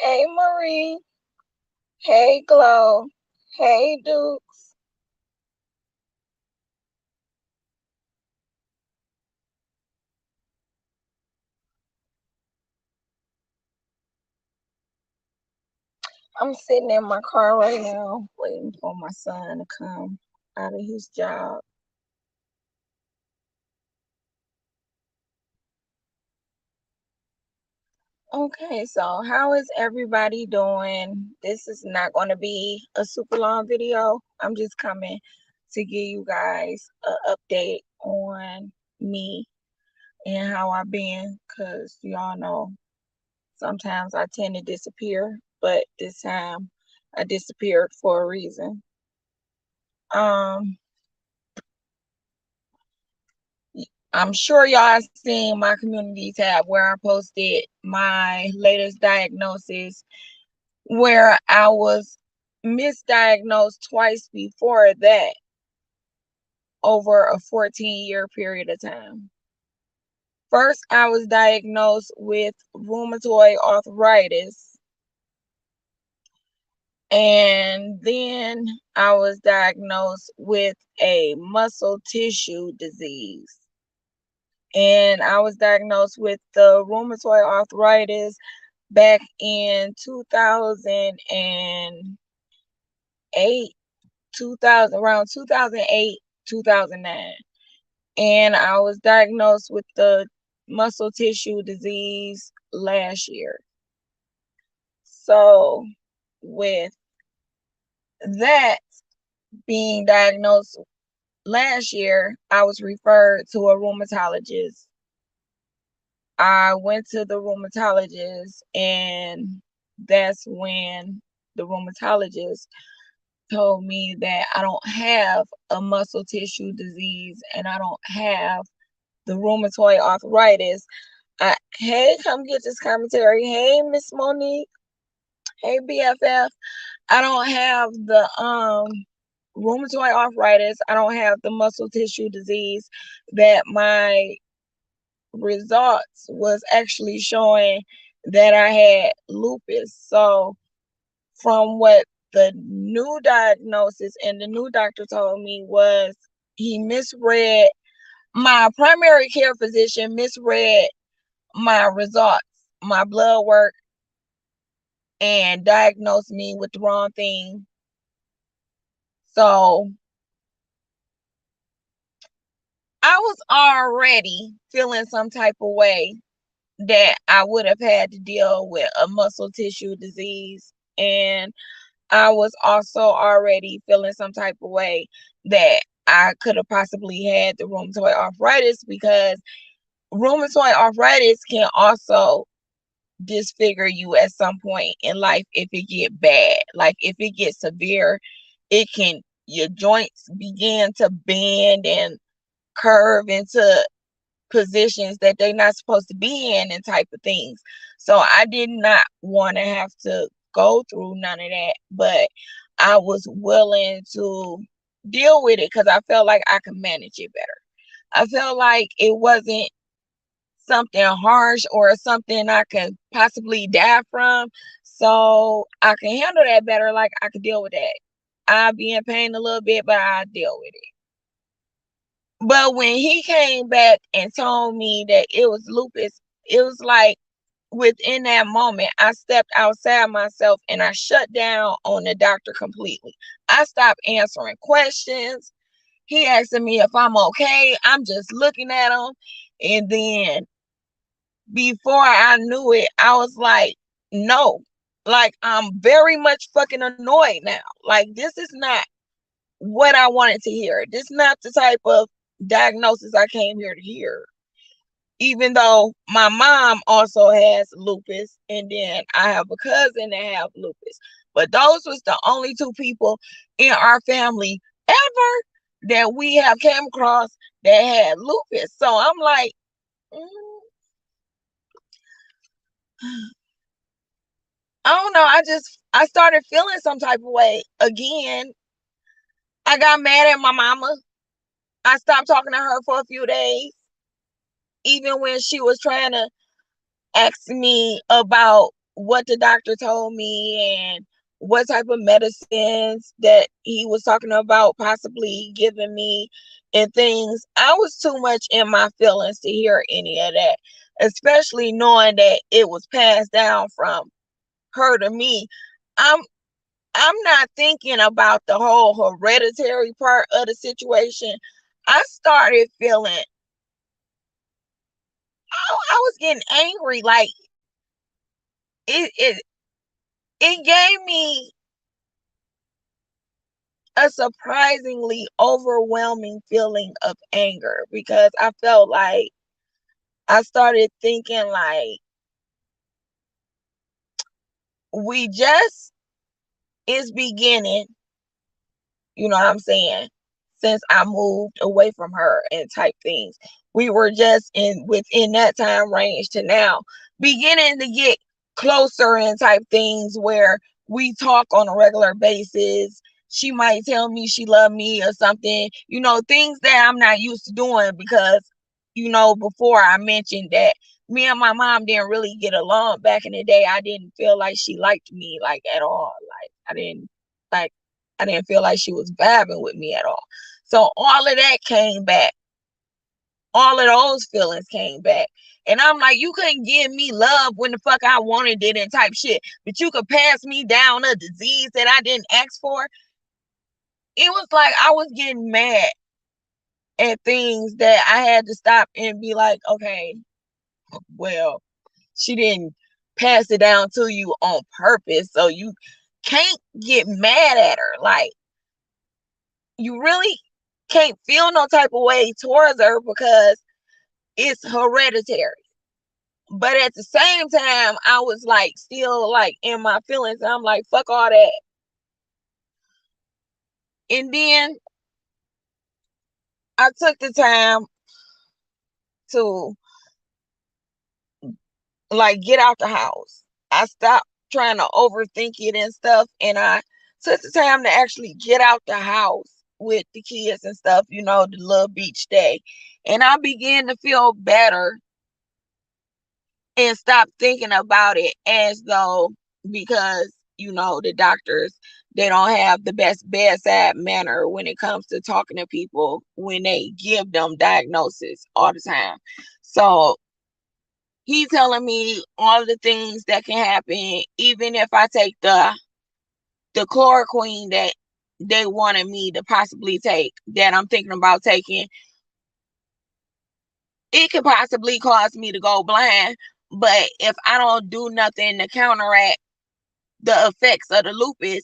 Hey Marie. Hey Glow. Hey Dukes. I'm sitting in my car right now waiting for my son to come out of his job. Okay, so how is everybody doing? This is not going to be a super long video. I'm just coming to give you guys an update on me and how I've been because y'all know sometimes I tend to disappear, but this time I disappeared for a reason. Um, I'm sure y'all seen my community tab where I posted my latest diagnosis, where I was misdiagnosed twice before that over a 14-year period of time. First, I was diagnosed with rheumatoid arthritis, and then I was diagnosed with a muscle tissue disease. And I was diagnosed with the rheumatoid arthritis back in 2008, 2000, around 2008, 2009. And I was diagnosed with the muscle tissue disease last year. So, with that being diagnosed last year, I was referred to a rheumatologist. I went to the rheumatologist, and that's when the rheumatologist told me that I don't have a muscle tissue disease and I don't have the rheumatoid arthritis. Hey, come get this commentary. Hey, Miss Monique. Hey, BFF. I don't have the rheumatoid arthritis. I don't have the muscle tissue disease that my results was actually showing that I had lupus. So from what the new diagnosis and the new doctor told me was he misread, my primary care physician misread my results, my blood work, and diagnosed me with the wrong thing. So I was already feeling some type of way that I would have had to deal with a muscle tissue disease. And I was also already feeling some type of way that I could have possibly had the rheumatoid arthritis, because rheumatoid arthritis can also disfigure you at some point in life if it get bad. Like if it gets severe, it can, your joints begin to bend and curve into positions that they're not supposed to be in and type of things. So I did not want to have to go through none of that, but I was willing to deal with it because I felt like I could manage it better. I felt like it wasn't something harsh or something I could possibly die from. So I can handle that better. Like I could deal with that. I'll be in pain a little bit, but I'll deal with it. But when he came back and told me that it was lupus, it was like within that moment, I stepped outside myself and I shut down on the doctor completely. I stopped answering questions. He asking me if I'm okay. I'm just looking at him. And then before I knew it, I was like, no. Like, I'm very much fucking annoyed now. Like, this is not what I wanted to hear. This is not the type of diagnosis I came here to hear. Even though my mom also has lupus, and then I have a cousin that have lupus. But those was the only two people in our family ever that we have came across that had lupus. So I'm like, I don't know. I started feeling some type of way again. I got mad at my mama. I stopped talking to her for a few days, even when she was trying to ask me about what the doctor told me and what type of medicines that he was talking about possibly giving me and things. I was too much in my feelings to hear any of that, especially knowing that it was passed down from her to me. I'm I'm not thinking about the whole hereditary part of the situation. I started feeling I was getting angry. Like it it it gave me a surprisingly overwhelming feeling of anger because I felt like I started thinking like we just is beginning, you know what I'm saying, since I moved away from her and type things. We were just in within that time range to now beginning to get closer and type things where we talk on a regular basis. She might tell me she loved me or something, things that I'm not used to doing because, before I mentioned that me and my mom didn't really get along back in the day. I didn't feel like she liked me like at all. Like I didn't feel like she was vibing with me at all. So all of that came back. All of those feelings came back. And I'm like, you couldn't give me love when the fuck I wanted it and type shit. But you could pass me down a disease that I didn't ask for. It was like I was getting mad at things that I had to stop and be like, okay, well, she didn't pass it down to you on purpose. So you can't get mad at her. Like, you really can't feel no type of way towards her because it's hereditary. But at the same time, I was like still like in my feelings. And I'm like, fuck all that. And then I took the time to like get out the house. I stopped trying to overthink it and stuff. And I took the time to actually get out the house with the kids and stuff, the little beach day. And I began to feel better and stop thinking about it as though because the doctors, they don't have the best bedside manner when it comes to talking to people when they give them diagnosis all the time. So he's telling me all the things that can happen even if I take the chloroquine that they wanted me to possibly take, that I'm thinking about taking. It could possibly cause me to go blind, but if I don't do nothing to counteract the effects of the lupus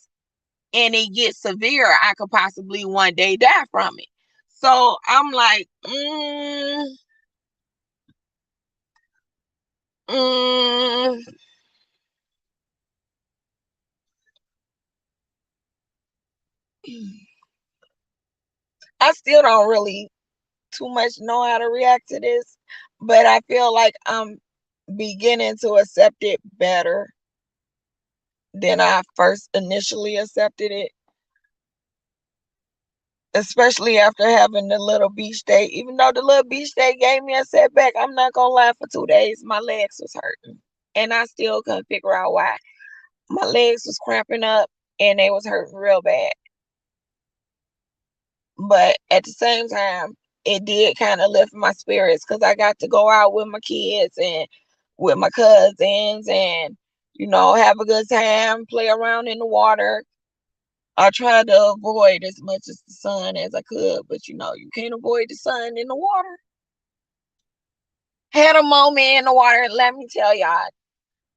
and it gets severe, I could possibly one day die from it. So I'm like, mm, I still don't really too much know how to react to this, but I feel like I'm beginning to accept it better than I first initially accepted it, especially after having the little beach day. Even though the little beach day gave me a setback, I'm not gonna lie, for 2 days my legs was hurting. And I still couldn't figure out why. My legs was cramping up and they was hurting real bad. But at the same time, it did kind of lift my spirits because I got to go out with my kids and with my cousins and, have a good time, play around in the water. I tried to avoid as much as the sun as I could, but you can't avoid the sun in the water. Had a moment in the water, let me tell y'all.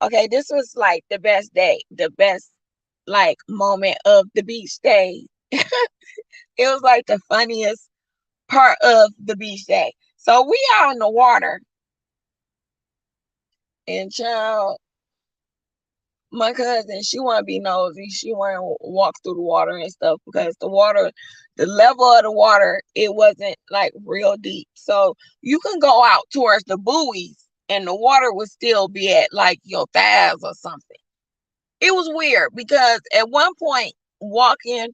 Okay, this was like the best day, the best like moment of the beach day. It was like the funniest part of the beach day. So we out in the water, and child, my cousin, she want to be nosy. She want to walk through the water and stuff because the level of the water, it wasn't like real deep. So you can go out towards the buoys and the water would still be at like your thighs or something. It was weird because at one point, walking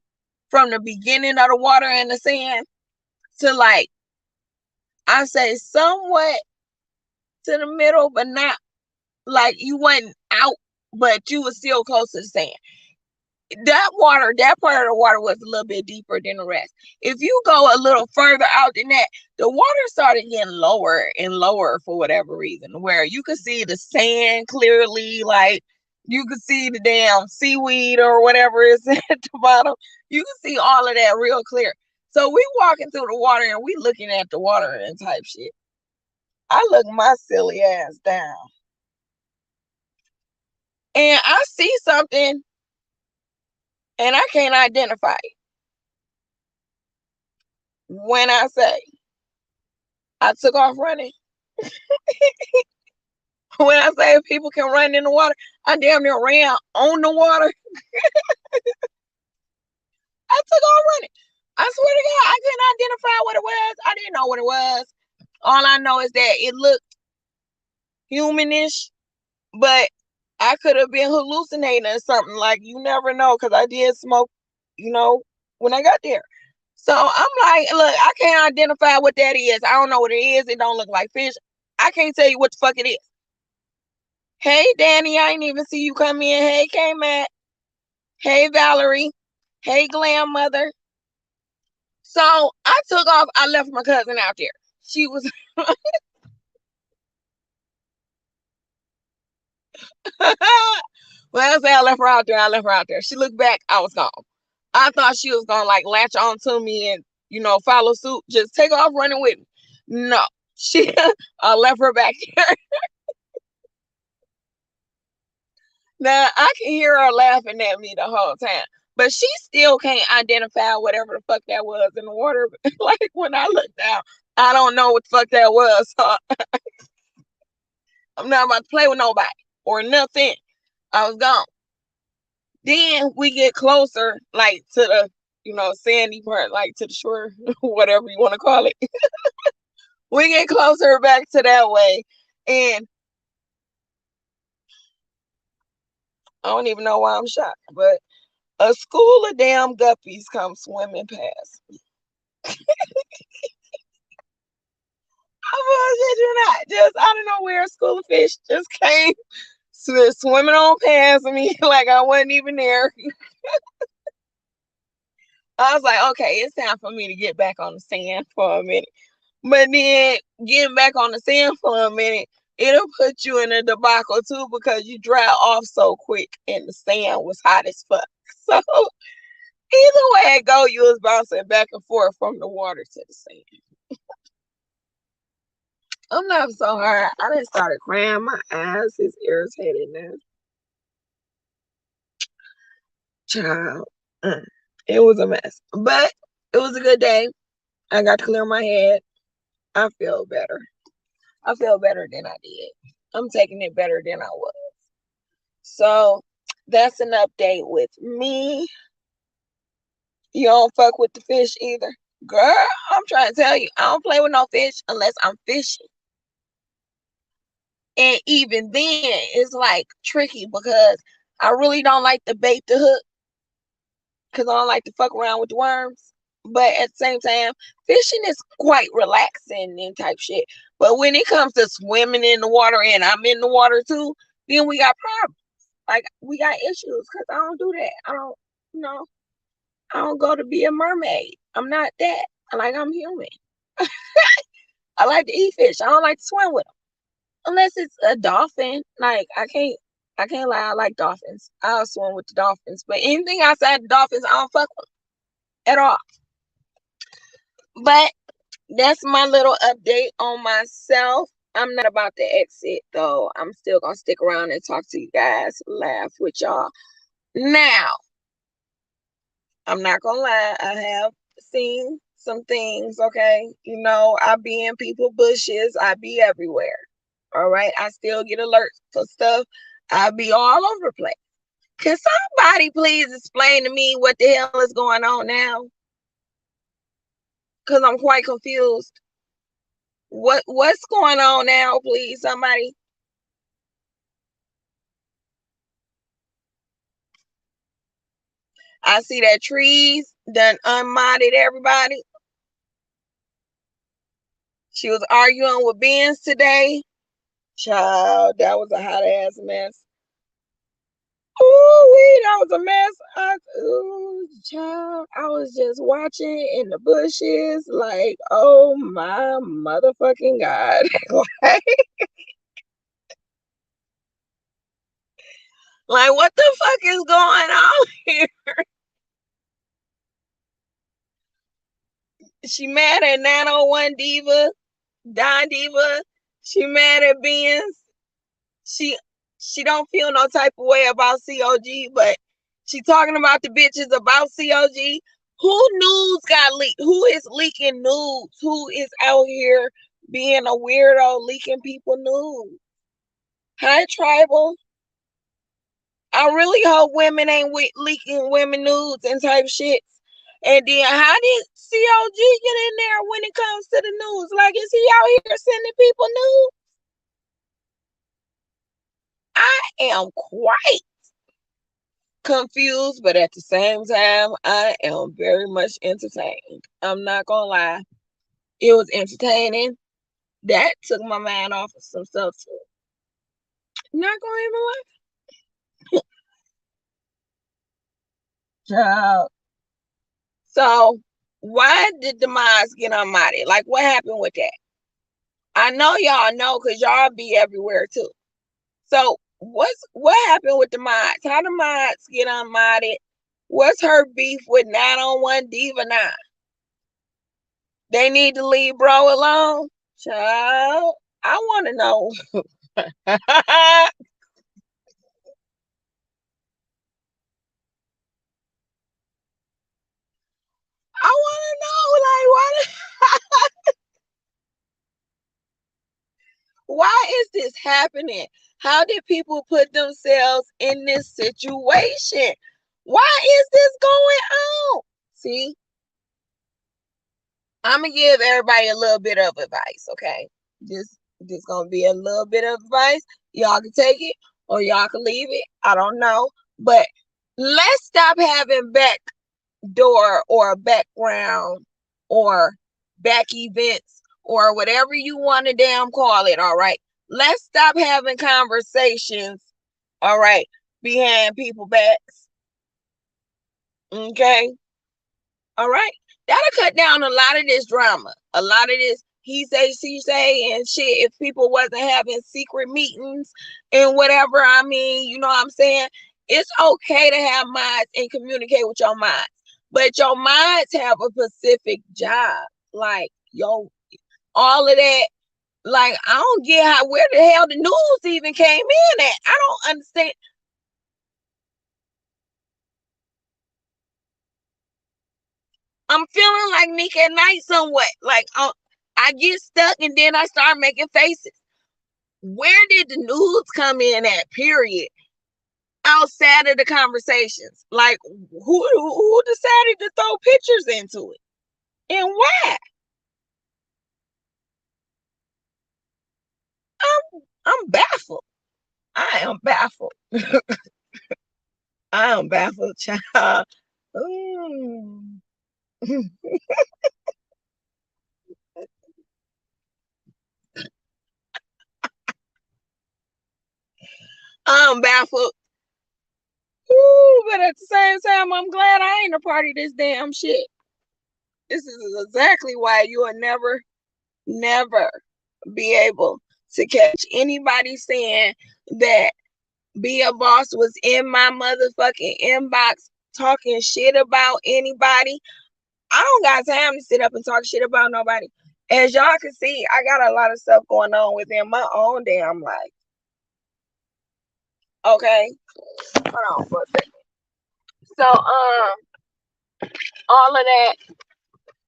from the beginning of the water in the sand to like, I say somewhat to the middle, but not like you went out but you was still close to the sand. That part of the water was a little bit deeper than the rest. If you go a little further out than that, the water started getting lower and lower for whatever reason, where you could see the sand clearly, like you could see the damn seaweed or whatever is at the bottom. You can see all of that real clear. So we walking through the water and we looking at the water and type shit. I look my silly ass down and I see something and I can't identify it. When I say I took off running, when I say people can run in the water, I damn near ran on the water. I took off running. I swear to God, I couldn't identify what it was. I didn't know what it was. All I know is that it looked humanish, but I could have been hallucinating or something. Like, you never know, because I did smoke, when I got there. So I'm like, look, I can't identify what that is. I don't know what it is. It don't look like fish. I can't tell you what the fuck it is. Hey, Danny, I ain't even see you come in. Hey, K-Matt. Hey, Valerie. Hey, Glam Mother. So I took off. I left my cousin out there. She was... Well, I say I left her out there. I left her out there. She looked back. I was gone. I thought she was going to, like, latch on to me and, follow suit. Just take off running with me. No. I left her back there. Now, I can hear her laughing at me the whole time. But she still can't identify whatever the fuck that was in the water. Like, when I looked down, I don't know what the fuck that was. So I'm not about to play with nobody or nothing. I was gone. Then we get closer, like, to the, sandy part, like to the shore, whatever you want to call it. We get closer back to that way. And I don't even know why I'm shocked, but a school of damn guppies come swimming past me. I just out of nowhere, a school of fish just came swimming on past me like I wasn't even there. I was like, okay, it's time for me to get back on the sand for a minute. But then getting back on the sand for a minute, it'll put you in a debacle too, because you dry off so quick and the sand was hot as fuck. So either way it go, you was bouncing back and forth from the water to the sand. I'm not so hard. I done started crying. My eyes is irritated now. Child. It was a mess. But it was a good day. I got to clear my head. I feel better. I feel better than I did. I'm taking it better than I was. So that's an update with me. You don't fuck with the fish either. Girl, I'm trying to tell you, I don't play with no fish unless I'm fishing. And even then, it's like tricky because I really don't like to bait the hook because I don't like to fuck around with the worms. But at the same time, fishing is quite relaxing and type shit. But when it comes to swimming in the water and I'm in the water too, then we got problems. Like, we got issues because I don't do that. I don't go to be a mermaid. I'm not that. I'm human. I like to eat fish. I don't like to swim with them. Unless it's a dolphin. Like, I can't lie, I like dolphins. I'll swim with the dolphins. But anything outside the dolphins, I don't fuck with at all. But that's my little update on myself. I'm not about to exit though. I'm still gonna stick around and talk to you guys, laugh with y'all. Now, I'm not gonna lie, I have seen some things, okay? I be in people bushes, I be everywhere. All right. I still get alerts for stuff. I be all over the place. Can somebody please explain to me what the hell is going on now? Because I'm quite confused. What's going on now, please, somebody? I see that trees done unmodded everybody. She was arguing with Benz today. Child, that was a hot ass mess. Ooh, that was a mess. Ooh, child, I was just watching in the bushes, like, oh my motherfucking God. Like, what the fuck is going on here? She mad at 901 Diva, Don Diva. She mad at Benz. She she don't feel no type of way about COG, but she talking about the bitches about COG. Who news got leaked? Who is leaking news? Who is out here being a weirdo leaking people news? Hi, tribal. I really hope women ain't leaking women nudes and type shit. And then how did COG get in there when it comes to the news? Like, is he out here sending people news? I am quite confused, but at the same time, I am very much entertained. I'm not gonna lie. It was entertaining. That took my mind off of some stuff too. Not gonna even lie. Child. So why did the mods get on Mighty? Like, what happened with that? I know y'all know because y'all be everywhere too. So what happened with the mods? How the mods get unmodded? What's her beef with 901 Diva now? They need to leave bro alone? Child, I want to know. I want to know, like, why is this happening? How did people put themselves in this situation? Why is this going on? See, I'm gonna give everybody a little bit of advice, okay? Just gonna be a little bit of advice. Y'all can take it or y'all can leave it. I don't know, but let's stop having backdoor or background or back events or whatever you want to damn call it. All right, let's stop having conversations. All right, behind people backs. Okay. All right. That'll cut down a lot of this drama. A lot of this he say, she say, and shit. If people wasn't having secret meetings and whatever, I mean, you know what I'm saying? It's okay to have minds and communicate with your minds. But your minds have a specific job. Like, yo, all of that. Like, I don't get how where the hell the news even came in at. I don't understand. I'm feeling like Nick at night somewhat. Like, I get stuck and then I start making faces. Where did the news come in at? Period. Outside of the conversations, like who decided to throw pictures into it and why? I'm baffled. I am baffled. I am baffled, child. Mm. I'm baffled. Ooh, but at the same time, I'm glad I ain't a part of this damn shit. This is exactly why you will never be able to catch anybody saying that Be a Boss was in my motherfucking inbox talking shit about anybody. I don't got time to sit up and talk shit about nobody. As y'all can see, I got a lot of stuff going on within my own damn life. Okay, hold on for a second. So, all of that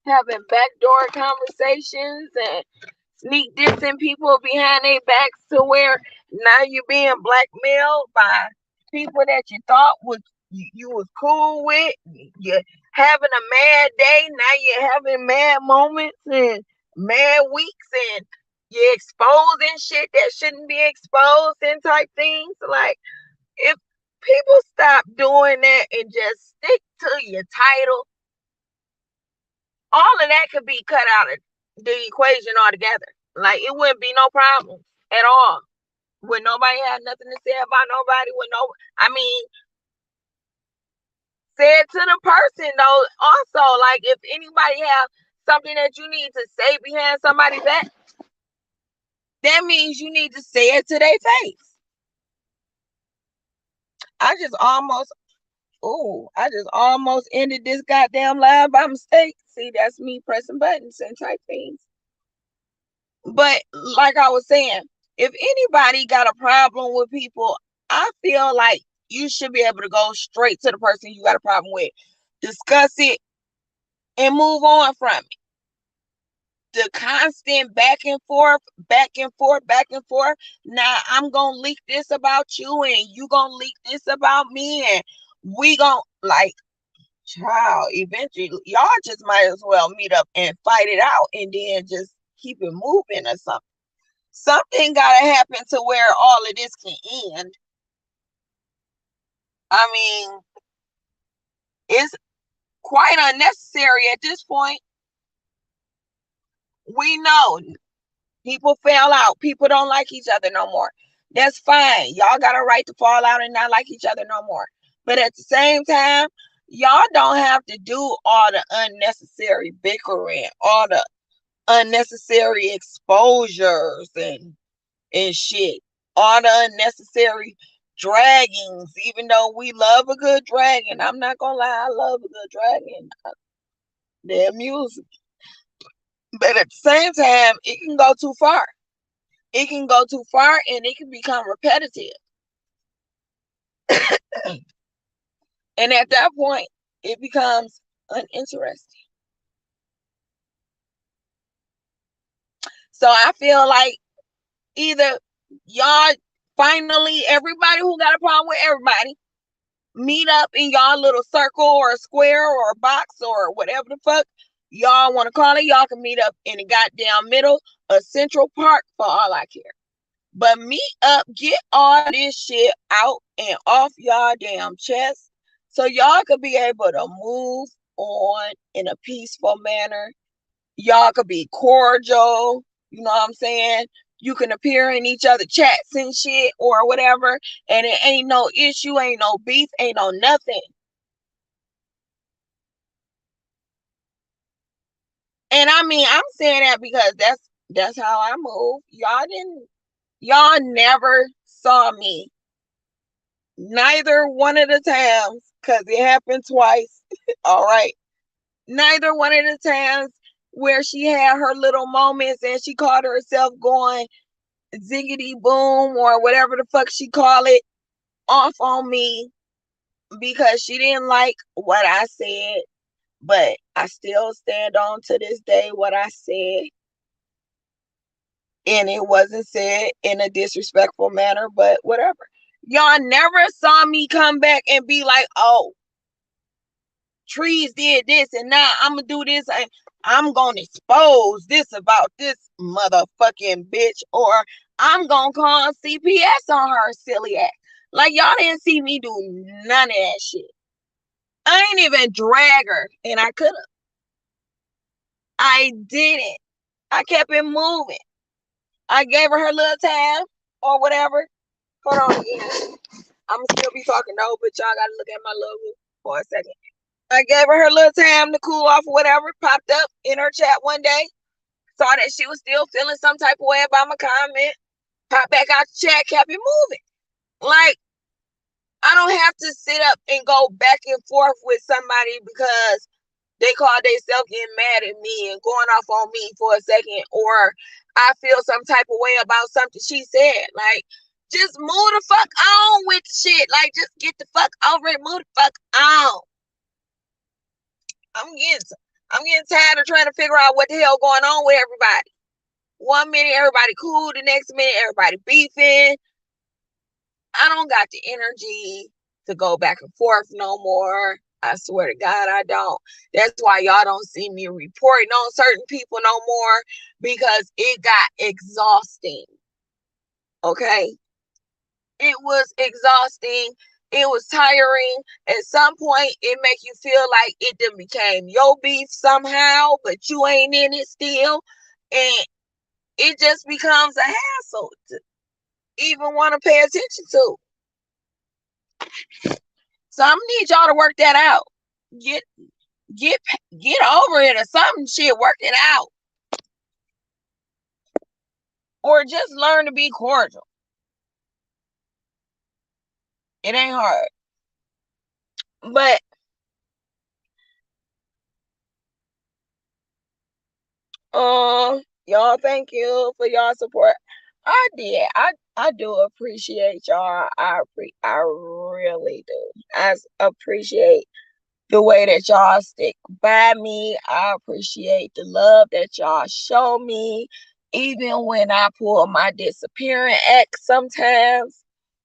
having backdoor conversations and sneak dissing people behind their backs to where now you're being blackmailed by people that you thought you was cool with. You're having a mad day, now you're having mad moments and mad weeks, and you're exposing shit that shouldn't be exposed and type things. Like, if people stop doing that and just stick to your title, all of that could be cut out of the equation altogether. Like, it wouldn't be no problem at all. When nobody had nothing to say about nobody, when no, I mean, say it to the person though. Also, like if anybody have something that you need to say behind somebody's back, that means you need to say it to their face. I just almost ended this goddamn live by mistake. See, that's me pressing buttons and type things. But like I was saying, if anybody got a problem with people, I feel like you should be able to go straight to the person you got a problem with, discuss it, and move on from it. The constant back and forth, back and forth, back and forth. Now I'm gonna leak this about you, and you gonna leak this about me, and we gonna like, child. Eventually, y'all just might as well meet up and fight it out, and then just keep it moving or something. Something gotta happen to where all of this can end. I mean, it's quite unnecessary at this point. We know people fell out. People don't like each other no more. That's fine. Y'all got a right to fall out and not like each other no more. But at the same time, y'all don't have to do all the unnecessary bickering, all the unnecessary exposures and shit, all the unnecessary draggings. Even though we love a good dragging, I'm not gonna lie, I love a good dragging. They amuse me. But at the same time, it can go too far. It can go too far and it can become repetitive. And at that point, it becomes uninteresting. So I feel like either y'all finally, everybody who got a problem with everybody, meet up in y'all little circle or a square or a box or whatever the fuck y'all want to call it. Y'all can meet up in the goddamn middle of Central Park for all I care. But meet up, get all this shit out and off y'all damn chest so y'all could be able to move on in a peaceful manner. Y'all could be cordial, you know what I'm saying? You can appear in each other chats and shit or whatever, and it ain't no issue, ain't no beef, ain't no nothing. And I mean, I'm saying that because that's how I move. Y'all never saw me. Neither one of the times, because it happened twice. All right. Neither one of the times where she had her little moments and she caught herself going ziggity boom or whatever the fuck she call it off on me because she didn't like what I said, but I still stand on to this day what I said, and it wasn't said in a disrespectful manner, but whatever. Y'all never saw me come back and be like, oh, Trees did this and now I'm gonna do this and I'm gonna expose this about this motherfucking bitch, or I'm gonna call CPS on her silly ass. Like, y'all didn't see me do none of that shit. I ain't even drag her, and I could have. I didn't. I kept it moving. I gave her little time or whatever. Hold on again. I'm still be talking though, but y'all gotta look at my logo for a second. I gave her little time to cool off or whatever. Popped up in her chat one day. Saw that she was still feeling some type of way about my comment. Popped back out the chat, kept it moving. Like, I don't have to sit up and go back and forth with somebody because they call themselves getting mad at me and going off on me for a second, or I feel some type of way about something she said. Like, just move the fuck on with the shit. Like, just get the fuck over it. Move the fuck on. I'm getting tired of trying to figure out what the hell going on with everybody. One minute everybody cool, the next minute everybody beefing. I don't got the energy to go back and forth no more. I swear to God, I don't. That's why y'all don't see me reporting on certain people no more, because it got exhausting. Okay? It was exhausting. It was tiring. At some point, it make you feel like it done became your beef somehow, but you ain't in it still. And it just becomes a hassle to even want to pay attention to. Some need y'all to work that out. Get get over it or something. Shit, work it out. Or just learn to be cordial. It ain't hard. But y'all, thank you for y'all support. I do appreciate y'all. I really do. I appreciate the way that y'all stick by me. I appreciate the love that y'all show me. Even when I pull my disappearing act sometimes,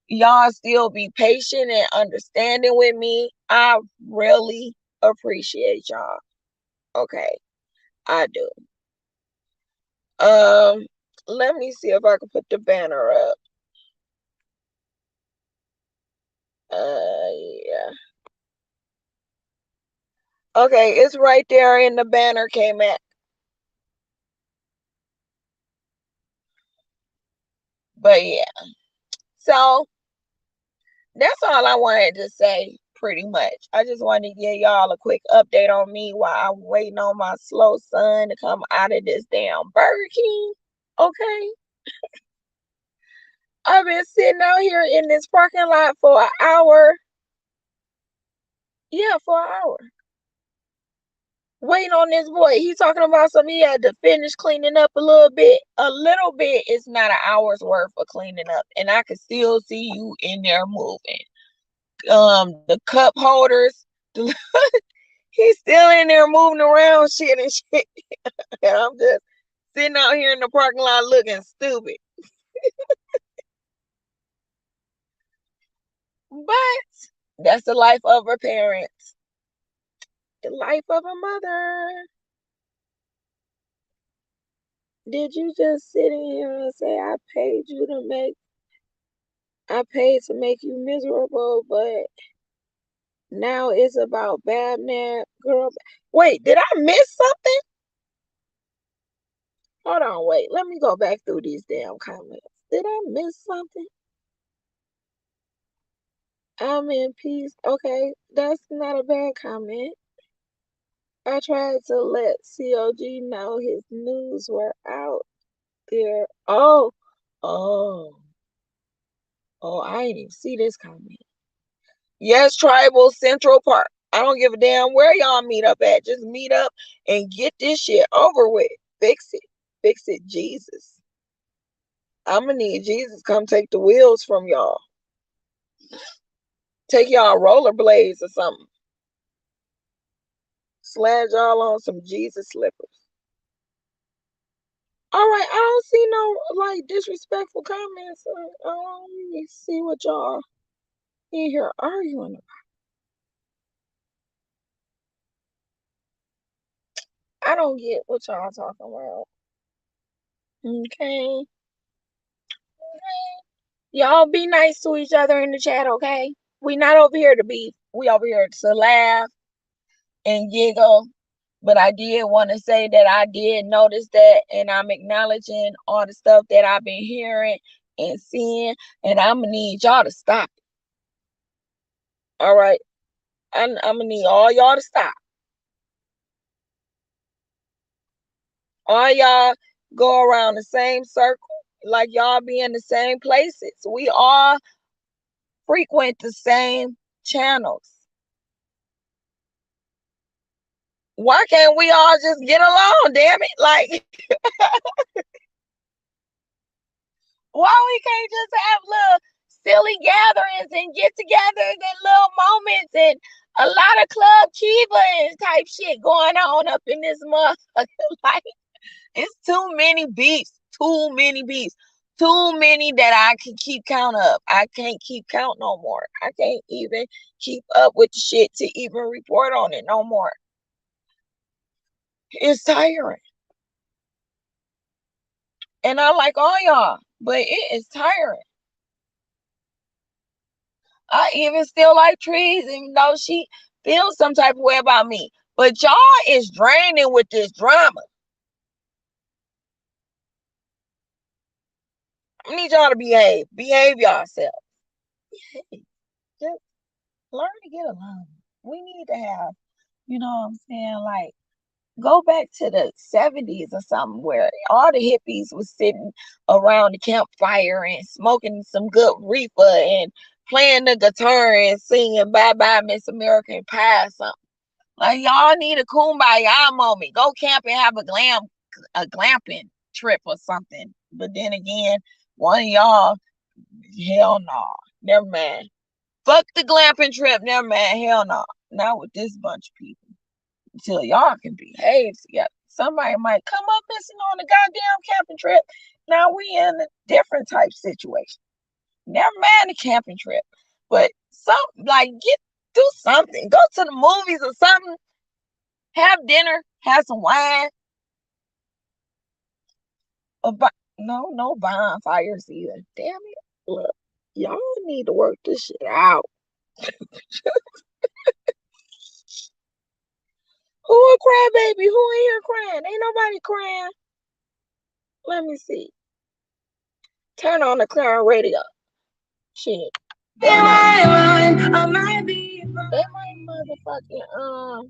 y'all still be patient and understanding with me. I really appreciate y'all. Okay, I do. Let me see if I can put the banner up. Yeah. Okay, it's right there in the banner came at. But yeah. So that's all I wanted to say, pretty much. I just wanted to give y'all a quick update on me while I'm waiting on my slow son to come out of this damn Burger King. Okay. I've been sitting out here in this parking lot for an hour. Yeah, for an hour. Waiting on this boy. He talking about something he had to finish cleaning up a little bit. A little bit is not an hour's worth of cleaning up. And I can still see you in there moving. The cup holders. He's still in there moving around shit and shit. And I'm just sitting out here in the parking lot looking stupid. But that's the life of a parent. The life of a mother. Did you just sit in here and say I paid to make you miserable, but now it's about Batman, girl? Wait, did I miss something? Hold on, wait. Let me go back through these damn comments. Did I miss something? I'm in peace. Okay, that's not a bad comment. I tried to let COG know his news were out there. Oh, I didn't even see this comment. Yes, Tribal Central Park. I don't give a damn where y'all meet up at. Just meet up and get this shit over with. Fix it. Fix it, Jesus. I'm gonna need Jesus come take the wheels from y'all. Take y'all rollerblades or something. Slide y'all on some Jesus slippers. All right, I don't see no like disrespectful comments. Let me see what y'all in here arguing about. I don't get what y'all talking about. Okay. Y'all be nice to each other in the chat, okay? We not over here to beef. We over here to laugh and giggle. But I did want to say that I did notice that, and I'm acknowledging all the stuff that I've been hearing and seeing, and I'm gonna need y'all to stop it. All right, I'm gonna need all y'all to stop. All y'all go around the same circle, like y'all be in the same places. We all frequent the same channels. Why can't we all just get along, damn it? Like, why we can't just have little silly gatherings and get togethers and little moments and a lot of Club Kiva and type shit going on up in this motherfucker? Like, it's too many beefs, too many beefs, too many that I can keep count of. I can't keep count no more. I can't even keep up with the shit to even report on it no more. It's tiring. And I like all y'all, but it is tiring. I even still like Trees, even though she feels some type of way about me. But y'all is draining with this drama. I need y'all to behave. Behave yourselves. Just learn to get along. We need to have, you know what I'm saying, like, go back to the 70s or something where all the hippies was sitting around the campfire and smoking some good reefer and playing the guitar and singing Bye Bye Miss American Pie or something. Like, y'all need a kumbaya moment. Go camp and have a glamping trip or something. But then again, one of y'all, hell no. Never mind. Fuck the glamping trip. Never mind. Hell no. Not with this bunch of people. Until y'all can behave together. Somebody might come up missing on the goddamn camping trip. Now we in a different type situation. Never mind the camping trip. But do something. Go to the movies or something. Have dinner. Have some wine. No bonfires either. Damn it. Look, y'all need to work this shit out. Who a crybaby? Who in here crying? Ain't nobody crying. Let me see. Turn on the car radio. Shit. They might motherfucking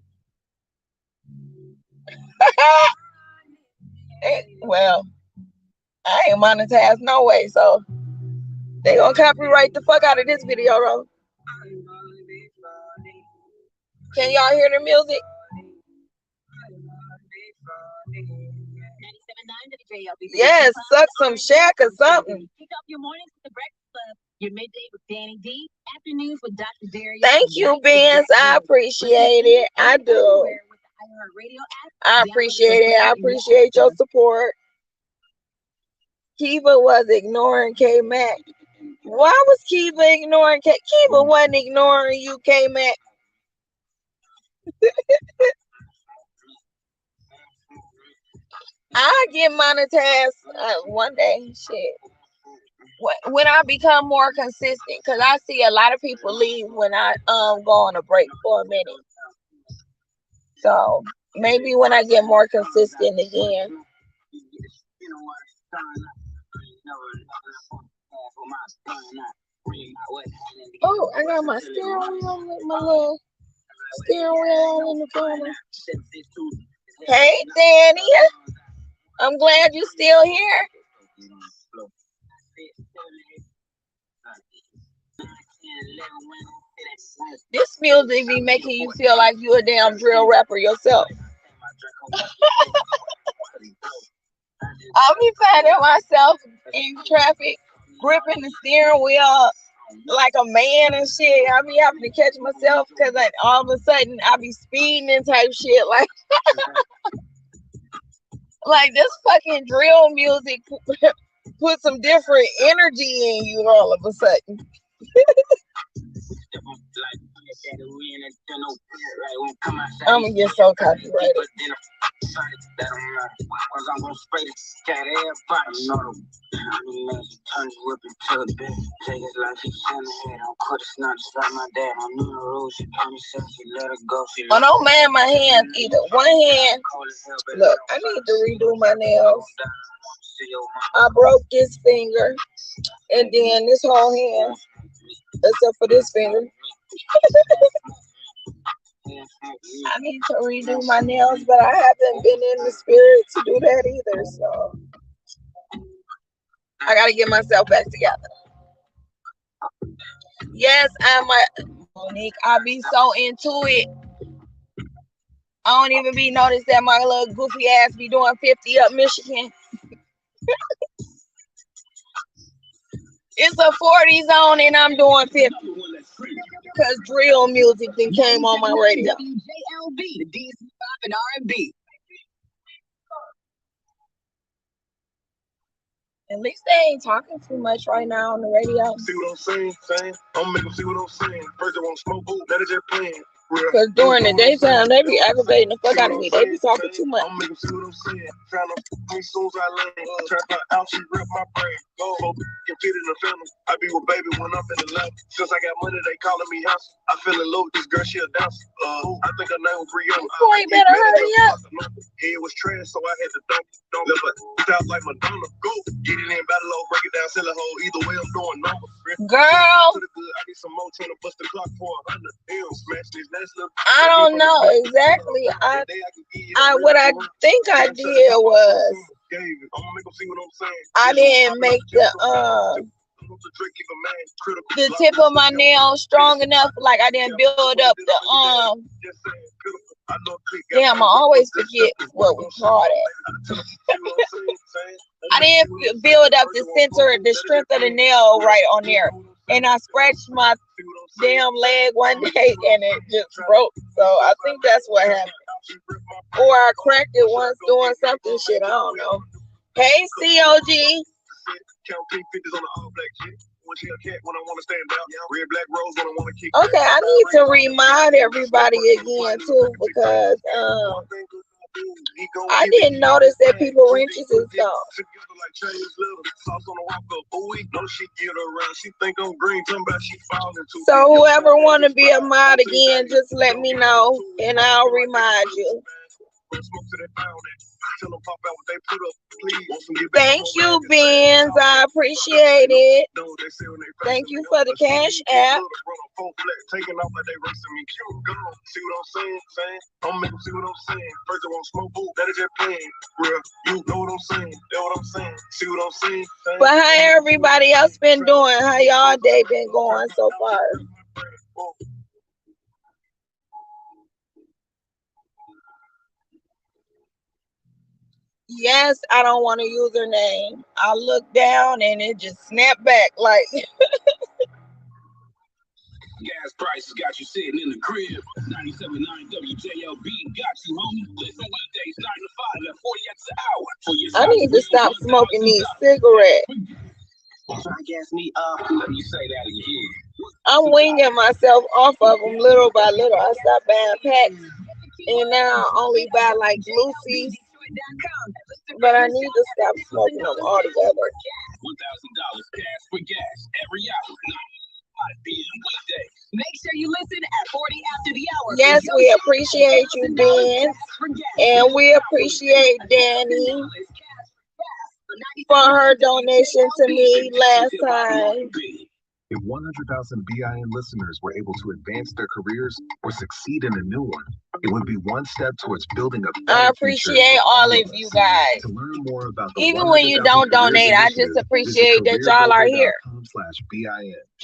well, I ain't monetized no way, so they gonna copyright the fuck out of this video, though. Can y'all hear the music? Yes, suck some shack or something. Kick off your mornings with the Breakfast Club. Your midday with Danny D. Afternoons with Dr. Darius. Thank you, Benz. I appreciate it. I do. I appreciate it. I appreciate your support. Kiva was ignoring K-Mac. Why was Kiva ignoring K? Kiva wasn't ignoring you, K-Mac. I get monetized one day. Shit. When I become more consistent, because I see a lot of people leave when I go on a break for a minute. So maybe when I get more consistent again. Oh, I got my steering wheel with my little steering wheel in the corner. Hey, Danny. I'm glad you're still here. This music be making you feel like you a damn drill rapper yourself. I'll be finding myself in traffic, gripping the steering wheel like a man and shit. I'll be having to catch myself because all of a sudden I'll be speeding and type shit like like this fucking drill music put some different energy in you all of a sudden. I'm gonna get so copyrighted. Oh, don't man my hands either. One hand. Look, I need to redo my nails. I broke this finger and then this whole hand, except for this finger. I need to redo my nails, but I haven't been in the spirit to do that either. So I gotta get myself back together. Yes, I'm Monique. I be so into it. I don't even be noticed that my little goofy ass be doing 50 up Michigan. It's a 40 zone and I'm doing 50. Because drill music then came on my radio. WJLB, the DC pop and R&B. At least they ain't talking too much right now on the radio. See what I'm saying? I'm making see what I'm saying. First, I want smoke, that is just playing. Because during the daytime, they be aggravating the fuck out of me. They be talking too much. I'm making see what I'm saying. Trying to me soon as I land. Trying to out, she rip my brain. Go, can fit in the family. I be with baby when I'm in the lab. Since I got money, they calling me hustle. I fell in love with this girl, she a dancer. I think her name was Brianna. Boy, better hurry up. Head was trash, so I had to dump it. Sounds like Madonna. Go get it in, battle low, break it down, sell a hole. Either way, I'm doing numbers. Girl, I need some more, trying to bust the clock for 100. Damn, smash this last little. I don't know exactly. What I think I did was I didn't make the tip of my nail strong enough. Like I didn't build up the Damn, I always forget what we call it. I didn't build up the strength of the nail right on there. And I scratched my damn leg one day and it just broke. So I think that's what happened. Or I cracked it once doing something shit. I don't know. Hey, COG. Okay, I need to remind everybody again too because I didn't notice that people wrenches and stuff. So whoever want to be a mod again, just let me know and I'll remind you. Thank you, Benz. I appreciate it. Thank you for the cash app. But how everybody else been doing? How y'all day been going so far? Yes, I don't want a username. I look down and it just snapped back like. Gas prices got you sitting in the crib. 97.9 WJLB got you home. Listen Wednesdays 9 to 5 at 40 cents an hour. I need to stop smoking these cigarettes. Try to gas me up. Let me say that again. I'm winging myself off of them little by little. I stopped buying packs and now I only buy like Lucy's. But I need to stop smoking them altogether. $1,000 cash for gas every hour. 5 p.m. weekday. Make sure you listen at 40 after the hour. Yes, we appreciate you, Ben. And we appreciate Danny for her donation to me last time. If 100,000 BIN listeners were able to advance their careers or succeed in a new one, it would be one step towards building a I appreciate all of you guys. To learn more about even when you don't donate, I just appreciate that y'all are here.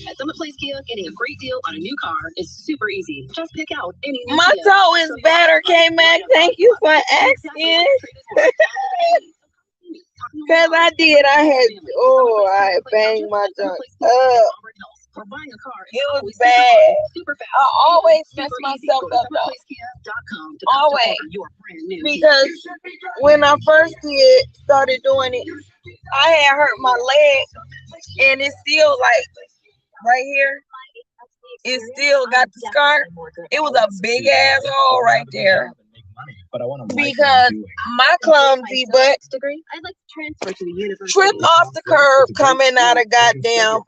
At Summit Place Kia, getting a great deal on a new car is super easy. Just pick out any new My Kia. toe is better, K-Mac. Thank you for asking. Because I banged my junk up. It was bad. I always mess myself up though. Always. Because when I first started doing it, I had hurt my leg and it's still like right here. It still got the scar. It was a big ass hole right there. Because my clumsy butt tripped off the curb coming out of goddamn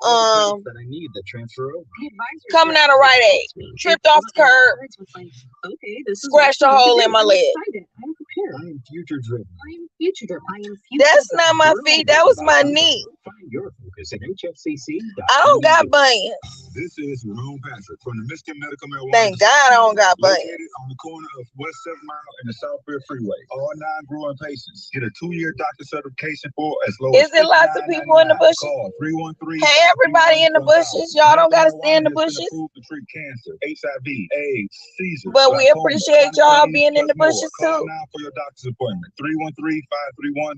coming out of Rite Aid. Tripped off the curb, scratched a hole in my leg. That's not my feet, that was my knee. I don't got bunions. This is Ramon Patrick from the Michigan Medical Marijuana. Thank God I don't got bunions. On the corner of West 7 Mile and the South Fair Freeway. All non-growing patients get a 2-year doctor certification for as low as. Is it lots of people in the bushes? Call 313. Hey, everybody in the bushes. Y'all don't gotta stay in the bushes. To treat cancer, HIV, AIDS, seizures. But we appreciate y'all being in the bushes too. Call now for your doctor's appointment.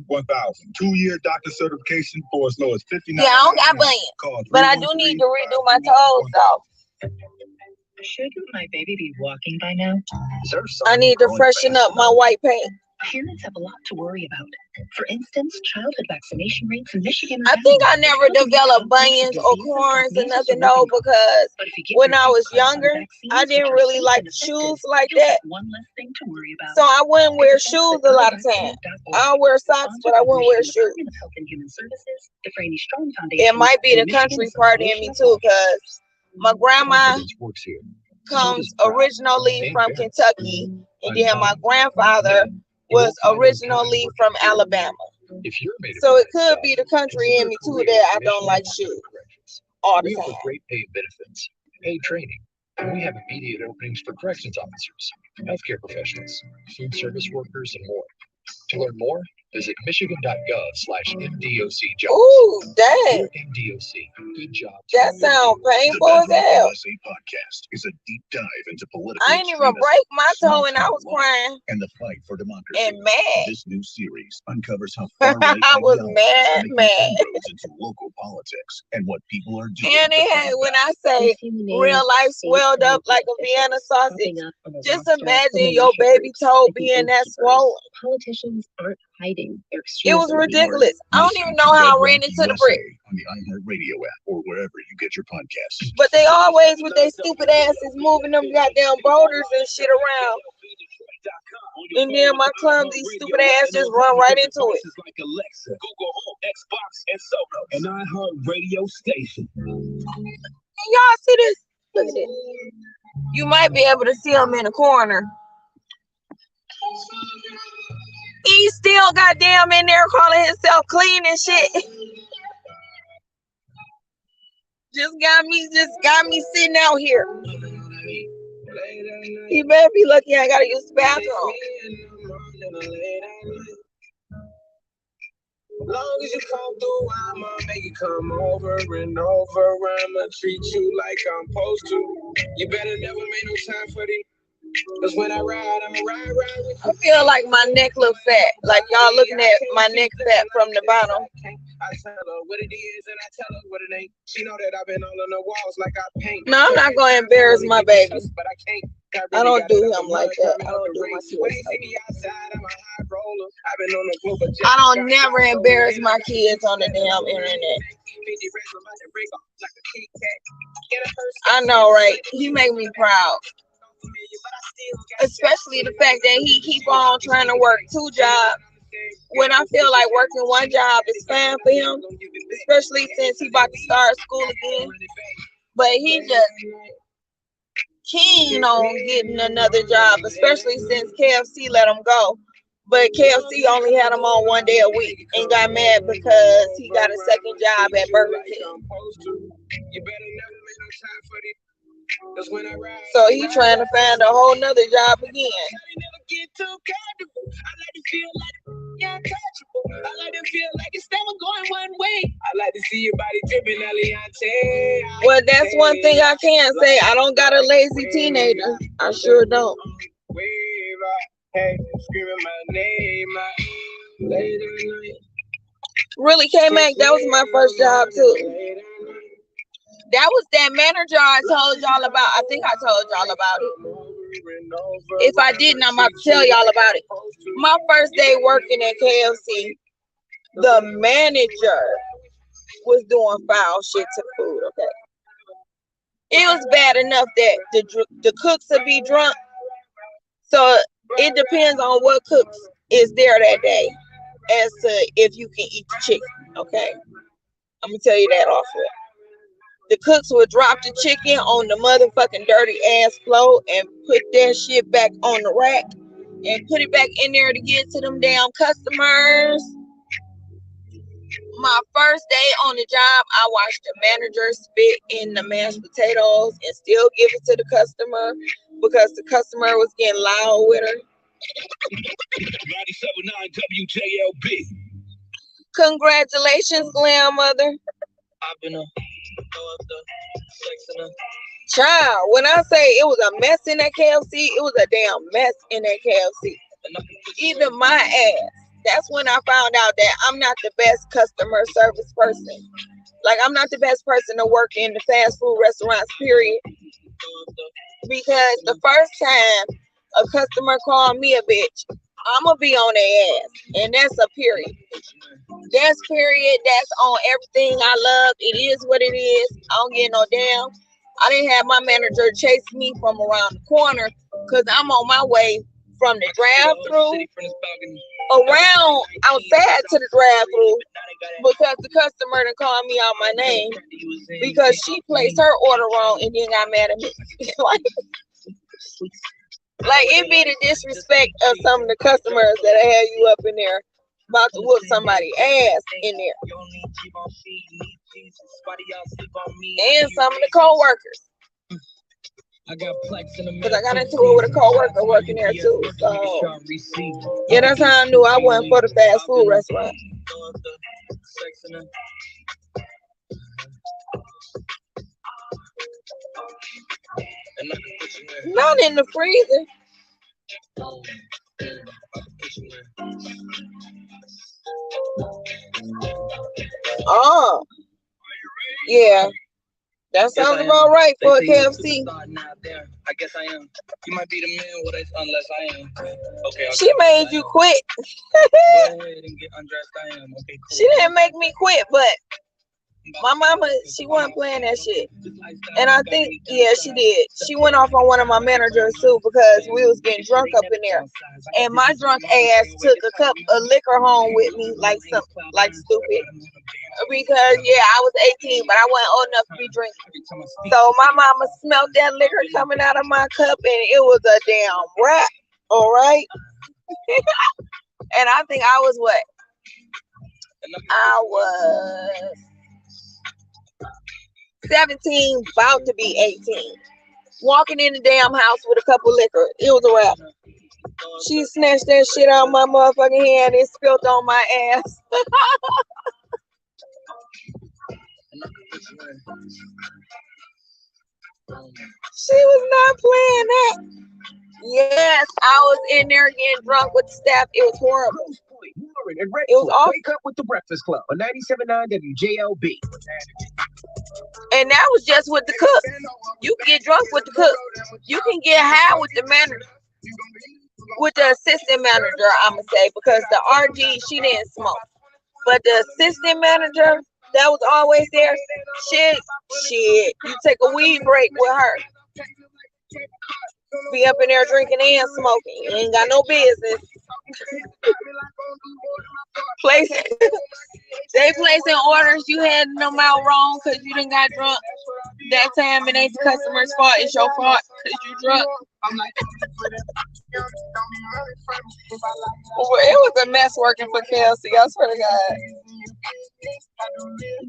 313-531-1000. 2-year doctor certification for as low as $59. Yeah, I don't got bunions, but I do need to redo my toes though. Should my baby be walking by now? I need to freshen up my white paint. Parents have a lot to worry about. For instance, childhood vaccination rates in Michigan. I think I never developed bunions or corns or nothing though, because when I was younger, I didn't really like shoes like that. One less thing to worry about. So I wouldn't wear shoes a lot of times. I'll wear socks, but I wouldn't wear shoes. It might be the country part in me too, because my grandma comes originally from Kentucky, and then my grandfather was originally from Alabama. So it could be the country in me too that I don't like shit all the time. Great paid benefits, paid training, and we have immediate openings for corrections officers, healthcare professionals, food service workers, and more. To learn more, visit michigan.gov/MDOC jobs. Ooh, dang. MDOC, good jobs. That sounds painful as hell. USA podcast is a deep dive into political. I ain't even break my toe and I was crying and the fight for democracy. and mad. This new series uncovers how far I was mad. into local politics and what people are doing. And it had, when I say real life swelled up like a Vienna sausage, just imagine your baby toe being that swollen. Politicians aren't hiding. It was ridiculous. I don't even know how I ran into the brick. On the iHeartRadio app or wherever you get your podcasts. But they always with their stupid asses moving them goddamn boulders and shit around. And then my clumsy stupid ass just run right into it. Like Alexa, Google Home, Xbox, and Sonos, and iHeartRadio station. Can y'all see this? Look at this. You might be able to see them in the corner. He still goddamn in there calling himself clean and shit. Just got me sitting out here. He better be lucky I gotta use the bathroom. Long as you come through, I'ma make you come over and over. I'ma treat you like I'm supposed to. You better never make no time for these. Cause when I ride, I'ma ride with you. I feel like my neck look fat. Like y'all looking at my neck fat from the bottom. I tell her what it is and I tell her what it ain't. She know that I've been all on the walls like I paint. No, I'm not gonna embarrass my baby. But I can't. I don't do him like that. I don't do my kids like that. I don't never embarrass my kids on the damn internet. I know, right? He make me proud. Especially the fact that he keep on trying to work 2 jobs. When I feel like working 1 job is fine for him, especially since he about to start school again. But he just keen on getting another job, especially since KFC let him go. But KFC only had him on 1 day a week and got mad because he got a second job at Burger King. So he trying to find a whole nother job again. I like to feel like it's never going one way. I like to see your body dripping, Eliante. Well, that's one thing I can say. I don't got a lazy teenager. I sure don't. Hey, screaming my name, Really, K-Mac, that was my first job too. That was that manager I told y'all about. I think I told y'all about it. If I didn't, I'm about to tell y'all about it. My first day working at KFC, the manager was doing foul shit to food, okay? It was bad enough that the cooks would be drunk. So it depends on what cooks is there that day as to if you can eat the chicken, okay? I'm going to tell you that off rip. The cooks would drop the chicken on the motherfucking dirty ass floor and put that shit back on the rack and put it back in there to get to them damn customers. My first day on the job, I watched the manager spit in the mashed potatoes and still give it to the customer because the customer was getting loud with her. 97.9 WJLB. Congratulations, grandmother. I've been Child, when I say it was a mess in that KFC, it was a damn mess in that KFC. Even my ass. That's when I found out that I'm not the best customer service person. Like, I'm not the best person to work in the fast food restaurants, period. Because the first time a customer called me a bitch, I'm going to be on their ass. And that's a period. That's period. That's on everything I love. It is what it is. I don't get no damn. I didn't have my manager chase me from around the corner because I'm on my way from the drive-thru around outside to the drive-through because the customer done called me out my name because she placed her order wrong and then got mad at me. like it be the disrespect of some of the customers that had you up in there about to whoop somebody's ass in there. And some of the co-workers. Because I got into it with a co-worker working there too. So yeah, that's how I knew I wasn't for the fast food restaurant. Not in the freezer. Oh, yeah. That sounds about right for a KFC. I guess I am. You might be the man with us unless I am. Okay. She made you quit. Go ahead and get undressed. I am. Okay, cool. She didn't make me quit, but my mama, she wasn't playing that shit. And I think, yeah, she did. She went off on one of my managers too because we was getting drunk up in there. And my drunk ass took a cup of liquor home with me like stupid. Because yeah, I was 18, but I wasn't old enough to be drinking. So my mama smelled that liquor coming out of my cup and it was a damn rat. All right. And I think I was what? I was 17, about to be 18. Walking in the damn house with a cup of liquor. It was a wrap. She snatched that shit out of my motherfucking hand and spilled on my ass. She was not playing that. Yes, I was in there getting drunk with the staff. It was horrible. It was awful. Wake up with the Breakfast Club on 97.9 WJLB. And that was just with the cook. You can get drunk with the cook. You can get high with the manager. With the assistant manager, I'ma say, because the RG, she didn't smoke. But the assistant manager that was always there, shit, you take a weed break with her. Be up in there drinking and smoking. You ain't got no business. They placing orders, you had them out wrong because you done got drunk that time. It ain't the customer's fault, it's your fault because you drunk. Well, it was a mess working for KLC, I swear to God.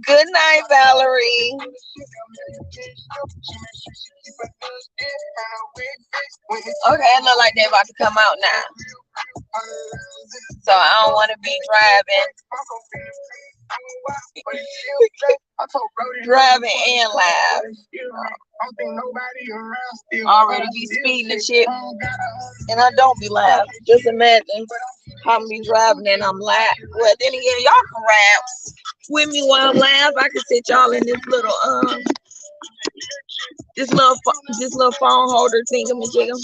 Good night, Valerie. Okay, it look like they're about to come out now. So I don't want to be driving and live. Already be speeding and shit, and I don't be live. Just imagine I'm be driving and I'm live. Well, then again, y'all can rap with me while I'm live. I can sit y'all in this little phone holder thingamajigam.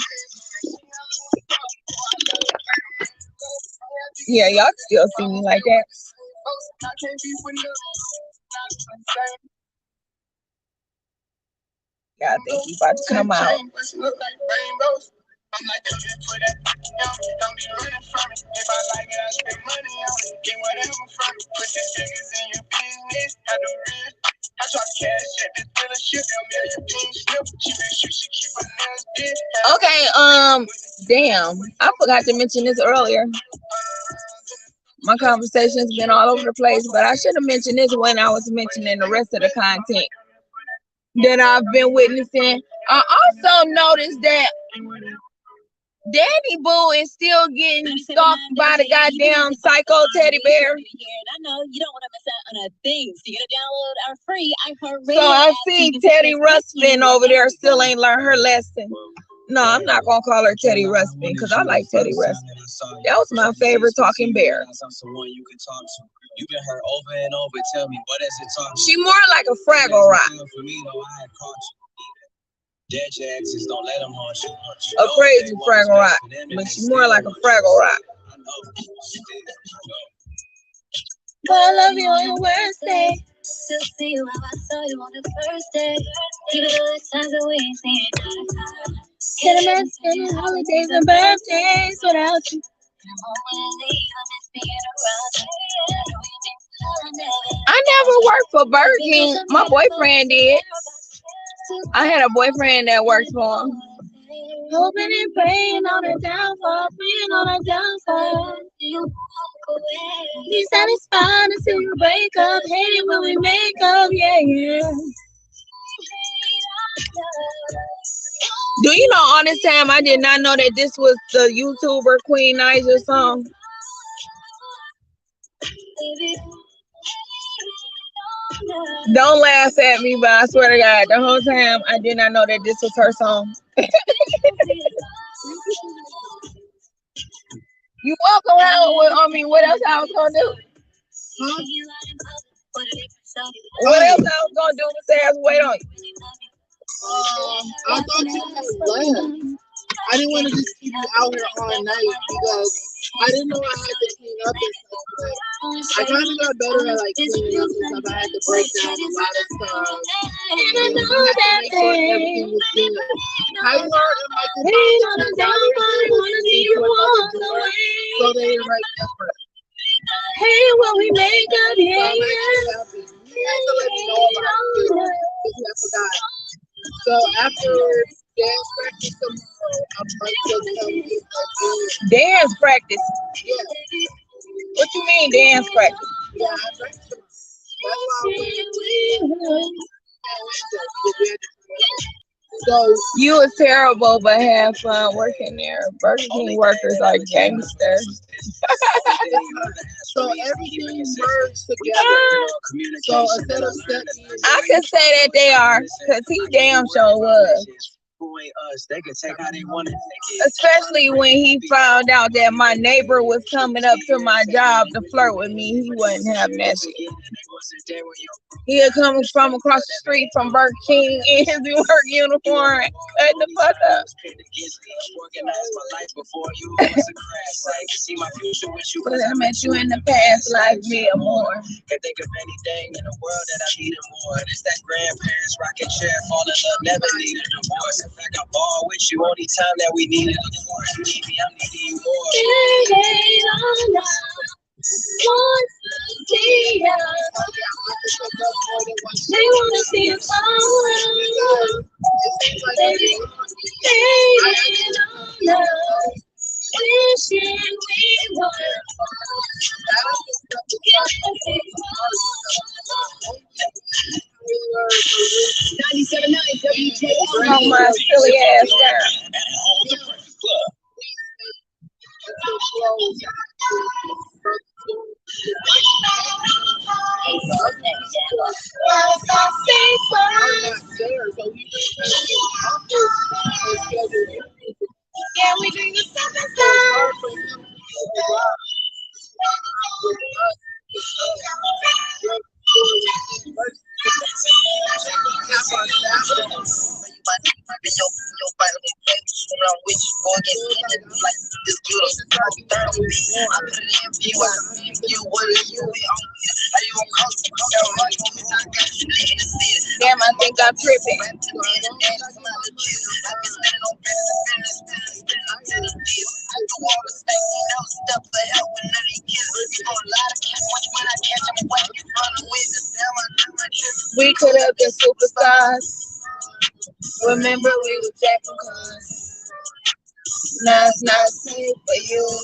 Yeah, y'all can still see me like that. Yeah, I think he's about to come out. Okay, damn, I forgot to mention this earlier. My conversation's been all over the place, but I should have mentioned this when I was mentioning the rest of the content that I've been witnessing. I also noticed that Daddy Boo is still getting stalked by the goddamn psycho teddy bear. I know you don't want to miss out on a thing, so you gotta download our free iHeartRadio. So I see Teddy Ruspin over there still ain't learned her lesson. No, I'm not gonna call her Teddy Ruspin because I like Teddy Ruspin. That was my favorite talking bear. You can hear over and over. Tell me, what is it talking? She more like a Fraggle Rock. For me, though, I had caught you. Dead your exes, don't let them haunt you. A crazy Fraggle Rock, but she's more like a Fraggle Rock. But I love you on your worst day. Still see you how I saw you on the first day. Even though it's times that we ain't seen. Can imagine spending holidays and birthdays without you. I never worked for Burger King. My boyfriend did. I had a boyfriend that worked for him. Hoping and praying on a downfall, praying on a downfall. Be satisfied until you break up, hate it when we make up, yeah, yeah. Do you know all this time I did not know that this was the YouTuber Queen Niger song? Don't laugh at me, but I swear to God, the whole time I did not know that this was her song. You walk around with, I mean, what else I was gonna do? What else I was gonna do besides wait on you? I thought you had left. I didn't want to just keep you out here all night because I didn't know I had to clean up and stuff. But I kind of got better at like cleaning up and stuff. I had to break down a lot of stuff. And I had to make sure everything was good. How you are in like the so they didn't write effort. Hey, when we make up, So yeah, I'm actually happy. You have to let me know about it because I forgot. So after dance practice tomorrow, I'm going to tell you again. dance practice. Yeah, What you mean dance practice? yeah, I practice tomorrow. That's why I went on Wednesday because we had to do it. So You was terrible, but have fun working there. Burger King workers are gangsters. so everything merged together. So instead of stepping, I could say that they are, because he damn sure was. Especially when he found out that my neighbor was coming up to my job to flirt with me, he wasn't having that shit. He had come from across the street from Burger King in his work uniform, cut the fuck up. But I met you in the past life, me or more. can think of anything in the world that I need more. It's that grandparents rocking chair, falling up, never need a divorce. In fact, I ball with you only time that we needed a divorce. You need me, I'm needing you more. They wanna see us all. Wishing we were. 97.9 WJL. On my silly ass down. Yeah, we doing the something. Damn, I think I'm tripping. We could have been superstars. Remember we were jacking cars. Now it's not safe for you.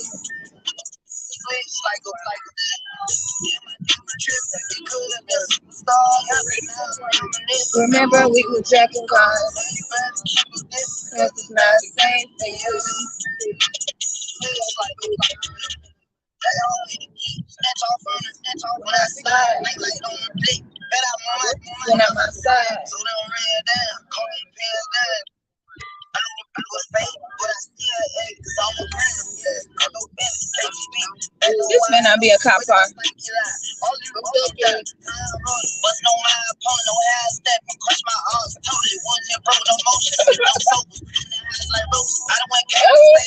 Remember we were jacking cars. Cause it's not safe for you. When I slide, when I'm outside. This may not be a cop car.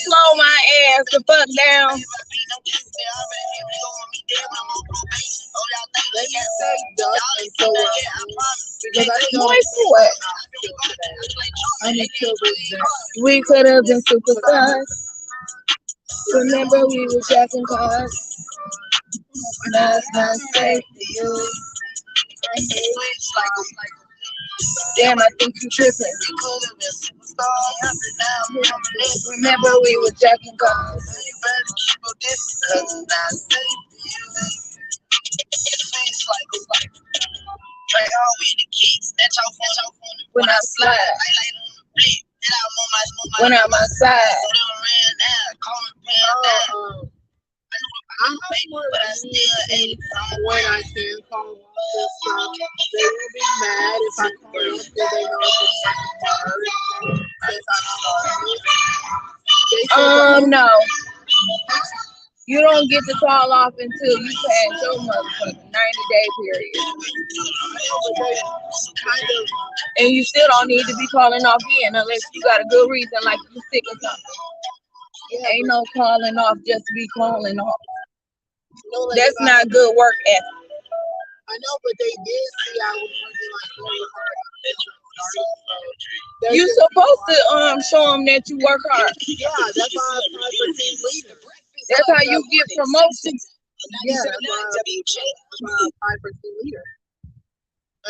Slow my ass the fuck down. We could have been superstars. Remember we were jacking cars. That's not safe to use. Damn, I think you tripping. Remember we were jacking cars. When I slide, when I'm outside. I'm more lenient when I can call off this stuff. They will be mad if I call off because they know it's hard. No. You don't get to call off until you pass your motherfucking 90-day period. And you still don't need to be calling off in unless you got a good reason, like you sick or something. Ain't no calling off just to be calling off. That's not good work ethic. I know, but they did see I was working like really hard. You supposed to show them that you work hard. Yeah, that's why I applied for team leader. That's how you get promotions. Yeah, that's why I applied for team leader.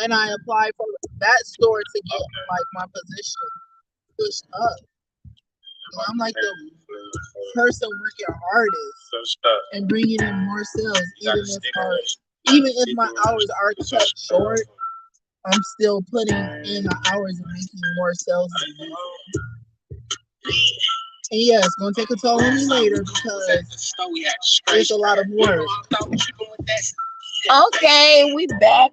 And I applied for that store to get like my position pushed up. And I'm like the person working hardest and bringing in more sales, even if my hours are cut short. I'm still putting in the hours and making more sales. And yeah, it's gonna take a toll on me later because it's a lot of work. Okay, we back.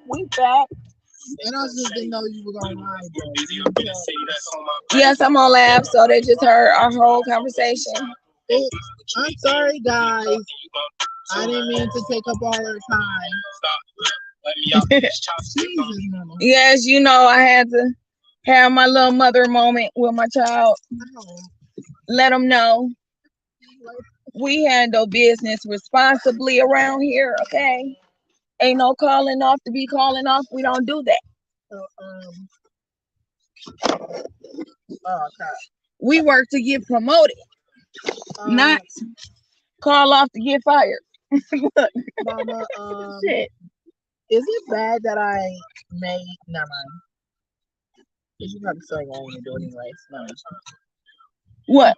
And I just didn't know you were gonna lie, bro. Yes, I'm on live, so they just heard our whole conversation. I'm sorry, guys. I didn't mean to take up all our time. Jesus, mama. Yes, you know I had to have my little mother moment with my child. Let them know we handle business responsibly around here, okay? Ain't no calling off to be calling off. We don't do that. We work to get promoted, not call off to get fired. Mama, Shit. is it bad that I made? Never mind. You probably still ain't gonna do it anyway. No. What?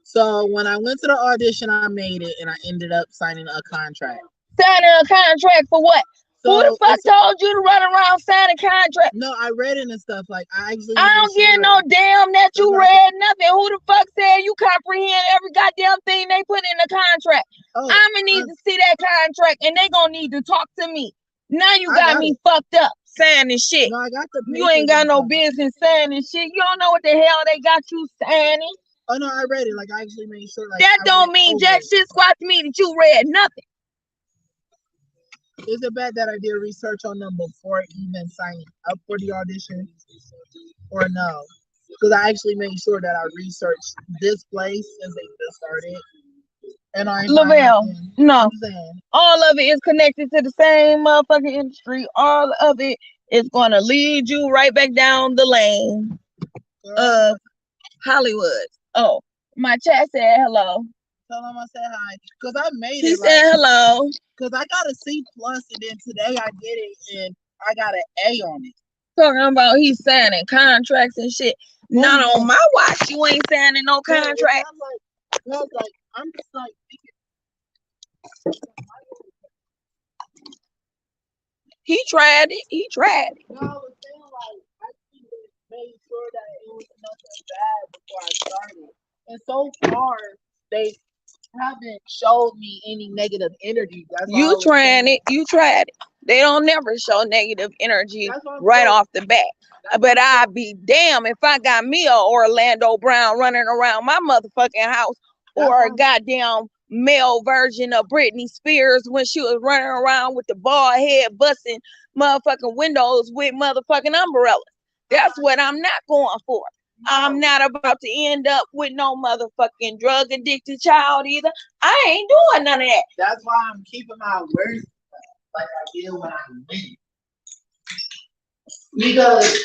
So when I went to the audition, I made it, and I ended up signing a contract. Signing a contract for what? So who the fuck told you to run around signing contract? No, I read it and stuff. Like I don't get no damn that you read nothing. Who the fuck said you comprehend every goddamn thing they put in the contract? I'ma need to see that contract, and they gonna need to talk to me. Now you got me fucked up signing shit. No, I got the you ain't got no business signing shit. You don't know what the hell they got you signing. Oh no, I read it. Like I actually made sure. Like that don't mean jack shit squat to me that you read nothing. Is it bad that I did research on them before even signing up for the audition? Or no? Because I actually made sure that I researched this place since they just started. And I Lavelle, no. All of it is connected to the same motherfucking industry. All of it is going to lead you right back down the lane of Hollywood. Oh, my chat said hello. Tell them I said hi. Because I made it. He said hello. Because I got a C+, and then today I did it, and I got an A on it. Talking about he's signing contracts and shit. Not on my watch. You ain't signing no contract. I'm just like, he tried it. No, I was saying like I made sure that it was nothing bad before I started. And so far, they haven't showed me any negative energy. You tried it. They don't never show negative energy right off the bat. But I'd be damn if I got me a Orlando Brown running around my motherfucking house, or a goddamn male version of Britney Spears when she was running around with the bald head busting motherfucking windows with motherfucking umbrellas. That's what I'm not going for. I'm not about to end up with no motherfucking drug addicted child either. I ain't doing none of that. That's why I'm keeping my words like I did when I leave. Because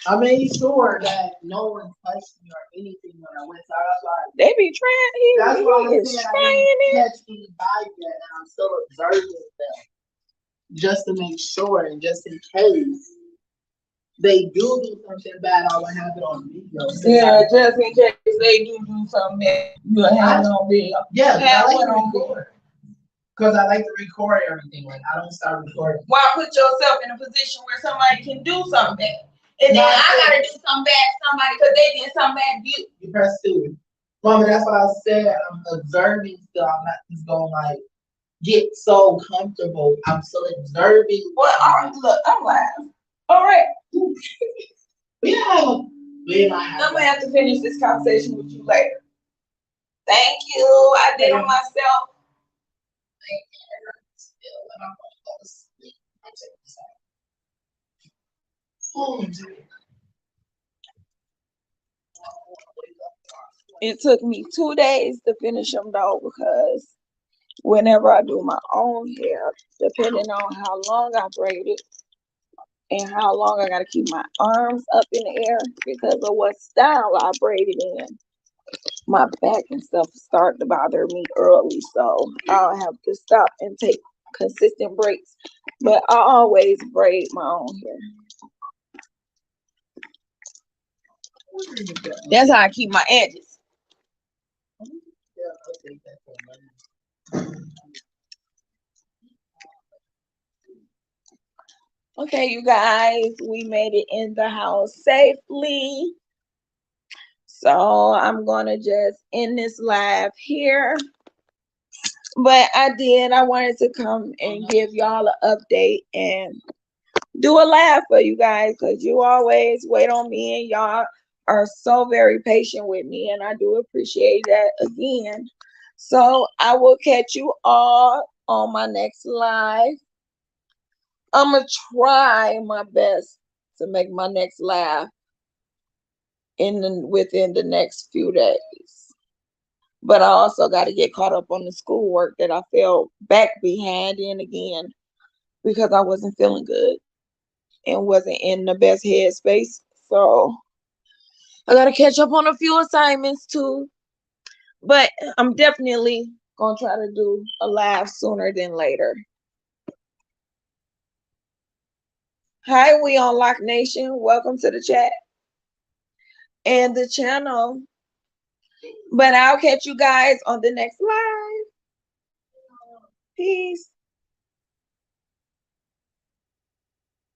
I made sure that no one touched me or anything when I went. So that's why. They be trying. That's why He I is said I trying didn't it. catch anybody yet, and I'm still observing them just to make sure and just in case they do something bad, I will have it on video. Yeah, just in case they do something bad, you'll have it on video. Yeah, Have I like one to on record. Because I like to record everything. Like I don't start recording. Why put yourself in a position where somebody can do something bad? And then I gotta do something bad to somebody because they did something bad to you. You press 2. Mama, that's why I said I'm observing still. I'm not just going like get so comfortable. I'm still observing. Well, all right, look, I'm live. All right. Yeah. I'm gonna have to finish this conversation with you later. Thank you. I did on myself. It took me 2 days to finish them though, because whenever I do my own hair, depending on how long I braid it and how long I gotta keep my arms up in the air because of what style I braid it in, my back and stuff start to bother me early, so I'll have to stop and take consistent breaks. But I always braid my own hair. That's how I keep my edges. Okay, you guys, we made it in the house safely. So I'm gonna just end this live here. But I wanted to come and give y'all an update and do a laugh for you guys, because you always wait on me and y'all are so very patient with me, and I do appreciate that again. So I will catch you all on my next live. I'm gonna try my best to make my next laugh within the next few days. But I also got to get caught up on the schoolwork that I fell back behind in again because I wasn't feeling good and wasn't in the best headspace. So I got to catch up on a few assignments too. But I'm definitely going to try to do a live sooner than later. Hi, we on Lock Nation. Welcome to the chat and the channel. But I'll catch you guys on the next live. Peace.